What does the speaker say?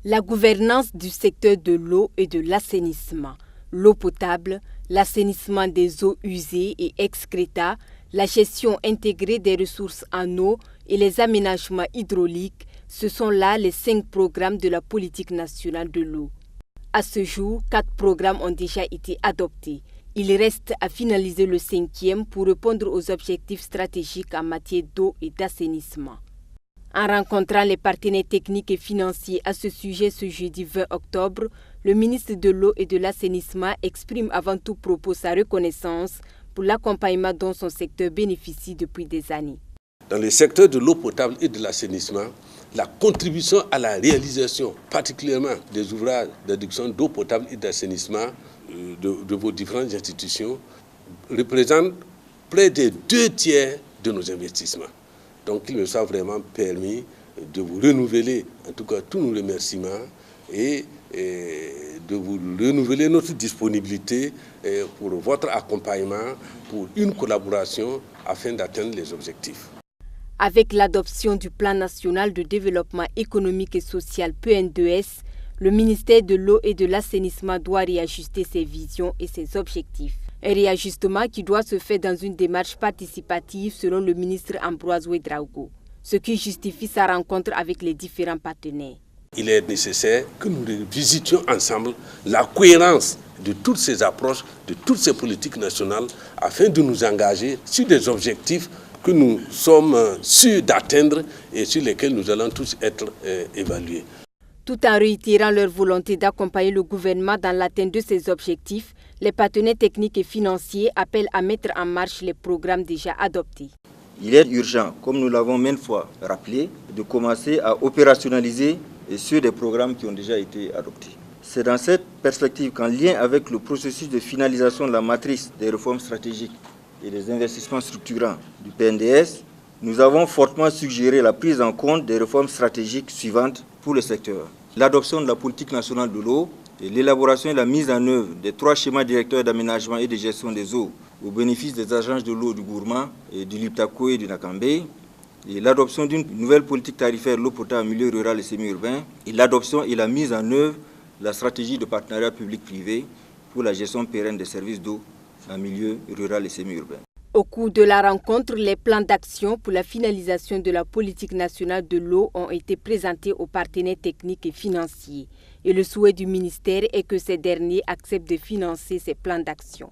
La gouvernance du secteur de l'eau et de l'assainissement, l'eau potable, l'assainissement des eaux usées et excréta, la gestion intégrée des ressources en eau et les aménagements hydrauliques, ce sont là les 5 programmes de la politique nationale de l'eau. À ce jour, 4 programmes ont déjà été adoptés. Il reste à finaliser le 5e pour répondre aux objectifs stratégiques en matière d'eau et d'assainissement. En rencontrant les partenaires techniques et financiers à ce sujet ce jeudi 20 octobre, le ministre de l'eau et de l'assainissement exprime avant tout propos sa reconnaissance pour l'accompagnement dont son secteur bénéficie depuis des années. Dans le secteur de l'eau potable et de l'assainissement, la contribution à la réalisation, particulièrement des ouvrages d'adduction d'eau potable et d'assainissement de vos différentes institutions, représente près de 2/3 de nos investissements. Donc il me soit vraiment permis de vous renouveler, en tout cas tous nos remerciements et de vous renouveler notre disponibilité pour votre accompagnement, pour une collaboration afin d'atteindre les objectifs. Avec l'adoption du Plan national de développement économique et social PN2S, le ministère de l'eau et de l'assainissement doit réajuster ses visions et ses objectifs. Un réajustement qui doit se faire dans une démarche participative selon le ministre Ambroise Ouédraogo, ce qui justifie sa rencontre avec les différents partenaires. Il est nécessaire que nous visitions ensemble la cohérence de toutes ces approches, de toutes ces politiques nationales, afin de nous engager sur des objectifs que nous sommes sûrs d'atteindre et sur lesquels nous allons tous être évalués. Tout en réitérant leur volonté d'accompagner le gouvernement dans l'atteinte de ces objectifs, les partenaires techniques et financiers appellent à mettre en marche les programmes déjà adoptés. Il est urgent, comme nous l'avons maintes fois rappelé, de commencer à opérationnaliser sur des programmes qui ont déjà été adoptés. C'est dans cette perspective qu'en lien avec le processus de finalisation de la matrice des réformes stratégiques et des investissements structurants du PNDS, nous avons fortement suggéré la prise en compte des réformes stratégiques suivantes pour le secteur. L'adoption de la politique nationale de l'eau et l'élaboration et la mise en œuvre des 3 schémas directeurs d'aménagement et de gestion des eaux au bénéfice des agences de l'eau du Gourma, et du Liptako et du Nakambe, et l'adoption d'une nouvelle politique tarifaire l'eau potable en milieu rural et semi-urbain, et l'adoption et la mise en œuvre de la stratégie de partenariat public-privé pour la gestion pérenne des services d'eau en milieu rural et semi-urbain. Au cours de la rencontre, les plans d'action pour la finalisation de la politique nationale de l'eau ont été présentés aux partenaires techniques et financiers. Et le souhait du ministère est que ces derniers acceptent de financer ces plans d'action.